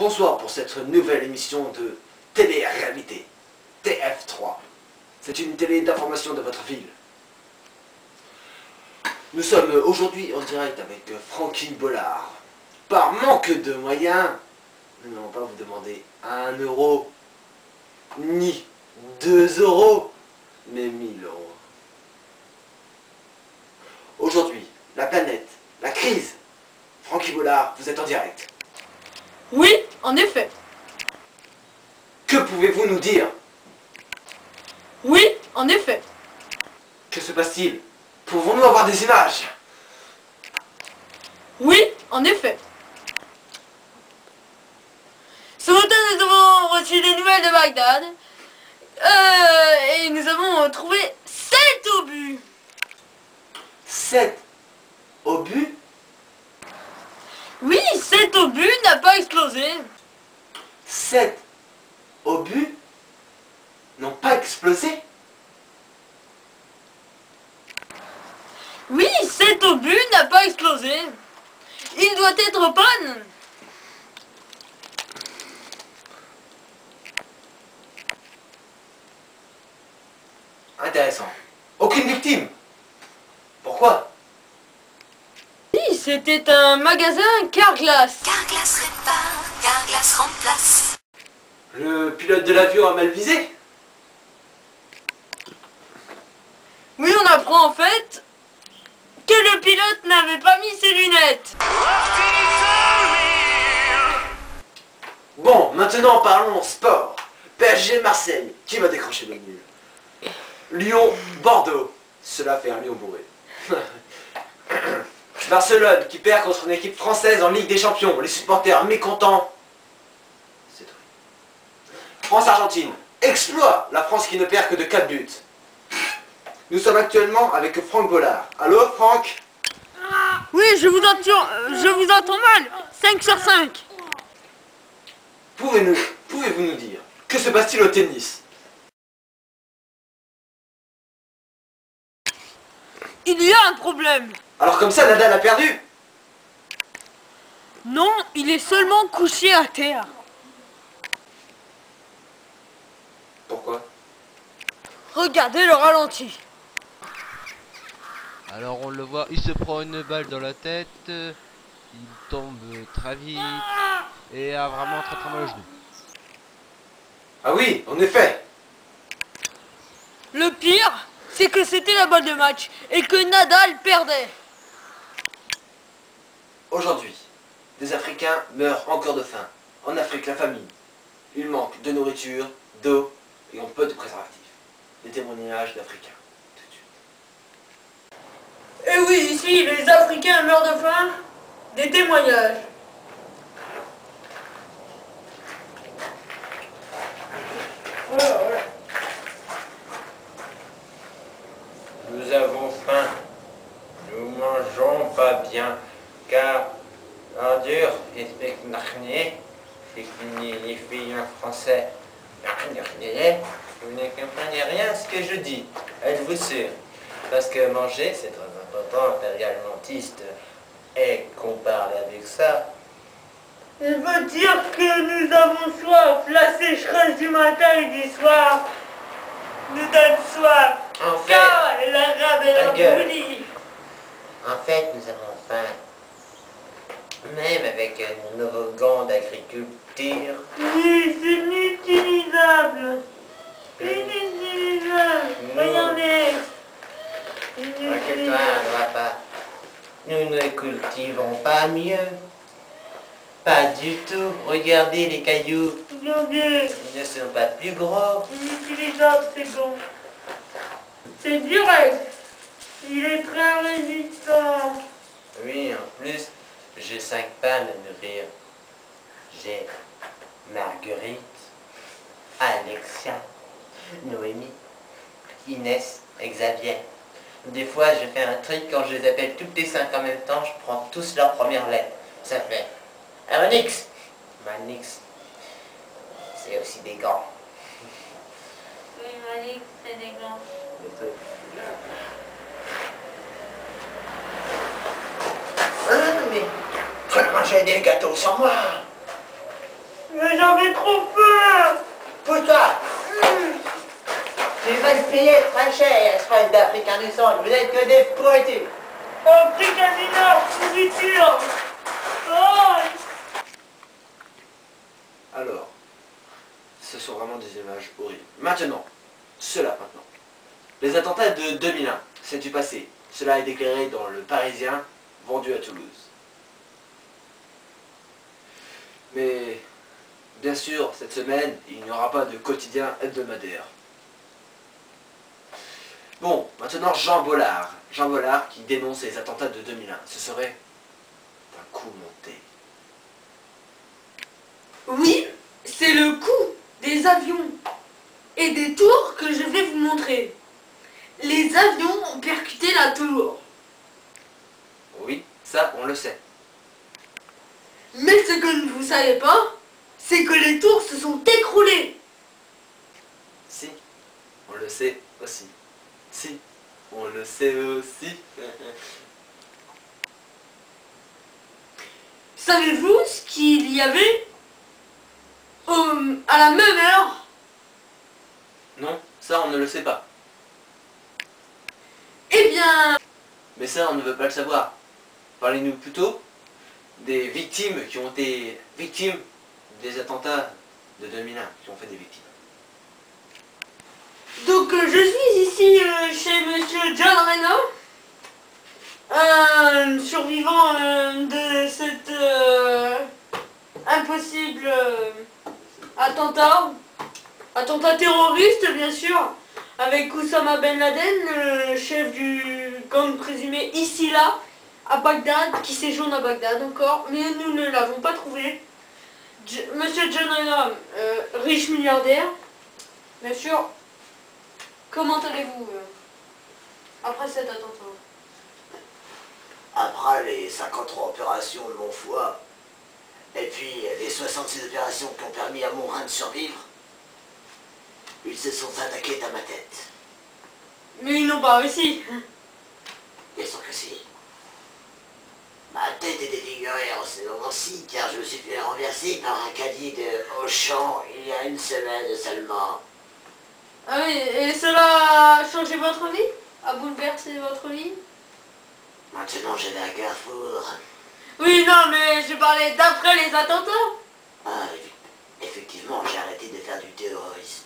Bonsoir pour cette nouvelle émission de télé-réalité, TF3. C'est une télé d'information de votre ville. Nous sommes aujourd'hui en direct avec Francky Bollard. Par manque de moyens, nous n'allons pas vous demander 1 euro, ni 2 euros, mais 1000 euros. Aujourd'hui, la planète, la crise. Francky Bollard, vous êtes en direct. Oui, en effet. Que pouvez-vous nous dire? Oui, en effet. Que se passe-t-il? Pouvons-nous avoir des images? Oui, en effet. Ce matin, nous avons reçu des nouvelles de Bagdad. Et nous avons trouvé 7 obus. 7 obus? Oui, 7 obus n'a pas explosé. 7 obus n'ont pas explosé? Oui, 7 obus n'a pas explosé. Il doit être en panne. Intéressant. Aucune victime? Pourquoi? Oui, c'était un magasin Carglass. Carglass répare, Carglass remplace. Le pilote de l'avion a mal visé? Oui, on apprend en fait que le pilote n'avait pas mis ses lunettes. Bon, maintenant parlons sport. PSG Marseille, qui va décrocher le nul? Lyon Bordeaux, cela fait un lion bourré. Barcelone qui perd contre une équipe française en Ligue des Champions, les supporters mécontents. C'est tout. France-Argentine, exploit, la France qui ne perd que de 4 buts. Nous sommes actuellement avec Franck Bollard. Allô Franck? Oui, je vous entends mal. 5 sur 5. Pouvez-vous nous dire, que se passe-t-il au tennis? Il y a un problème. Alors comme ça, Nadal a perdu? Non, il est seulement couché à terre. Pourquoi? Regardez le ralenti. Alors on le voit, il se prend une balle dans la tête, il tombe très vite et a vraiment très mal au genou. Ah oui, en effet. Le pire, c'est que c'était la balle de match et que Nadal perdait. Aujourd'hui, des Africains meurent encore de faim. En Afrique, la famine. Il manque de nourriture, d'eau et on peu de préservatifs. Des témoignages d'Africains. Tout de suite. Et oui, ici, les Africains meurent de faim. Des témoignages. Voilà. Nous avons faim, nous mangeons pas bien, car l'ordure est spectaculaire, c'est que les filles en français, vous ne comprenez rien à ce que je dis, êtes-vous sûr? Parce que manger, c'est très important, alimentiste, et qu'on parle avec ça. Il veut dire que nous avons soif. La sécheresse du matin et du soir nous donne soif. En fait, Car l'arabe et la ta gueule. boulie. En fait, nous avons faim. Même avec nos nouveaux gants d'agriculture. Oui, c'est inutilisable. Inutilisable. Regardez. Inquiète-toi, on ne va pas. Nous ne cultivons pas mieux. Pas du tout. Regardez les cailloux. Regardez. Ils ne sont pas plus gros. Inutilisable, c'est bon. C'est direct. Il est très résistant. Oui, en plus, j'ai 5 pannes à nourrir. J'ai Marguerite, Alexia, Noémie, Inès et Xavier. Des fois, je fais un truc quand je les appelle toutes les 5 en même temps, je prends tous leurs premières lettres. Ça fait Manix. Manix. C'est aussi des gants. Oui, Malik, c'est des gants. Des trucs. Mais faut manger des gâteaux sans moi. Mais j'avais trop peur. Pousse-toi! Tu vas le payer très cher, espèce d'Africain du sang. Vous êtes que des pourritus. Africanina, pourriture. Oh. Alors, ce sont vraiment des images horribles. Maintenant, cela maintenant. Les attentats de 2001, c'est du passé. Cela est déclaré dans Le Parisien, vendu à Toulouse. Mais, bien sûr, cette semaine, il n'y aura pas de quotidien hebdomadaire. Bon, maintenant Jean Bollard. Jean Bollard qui dénonce les attentats de 2001. Ce serait un coup monté. Oui, c'est le coup des avions et des tours que je vais vous montrer. Les avions ont percuté la tour. Oui, ça, on le sait. Mais ce que vous savez pas, c'est que les tours se sont écroulées. Si, on le sait aussi. Si, on le sait aussi. Savez-vous ce qu'il y avait à la même heure? Non, ça, on ne le sait pas. Eh bien, Mais ça, on ne veut pas le savoir. Parlez-nous plutôt des victimes qui ont été victimes des attentats de 2001, qui ont fait des victimes. donc je suis ici chez Monsieur John Reno, un survivant de cet impossible attentat terroriste bien sûr, avec Oussama Ben Laden, le chef du gang présumé ici là, à Bagdad, qui séjourne à Bagdad encore, mais nous ne l'avons pas trouvé. Monsieur John Reno, riche milliardaire, bien sûr. Comment allez-vous après cet attentat? Après les 53 opérations de mon foie, et puis les 66 opérations qui ont permis à mon rein de survivre, ils se sont attaqués à ma tête. Mais ils n'ont pas réussi. Bien sûr que si. Ma tête est défigurée en ce moment-ci, car je me suis fait renverser par un caddie de Auchan il y a une semaine seulement. Ah oui, et cela a changé votre vie? A bouleversé votre vie? Maintenant, je vais à Carrefour. Oui, non, mais je parlais d'après les attentats. Ah, effectivement, j'ai arrêté de faire du terrorisme.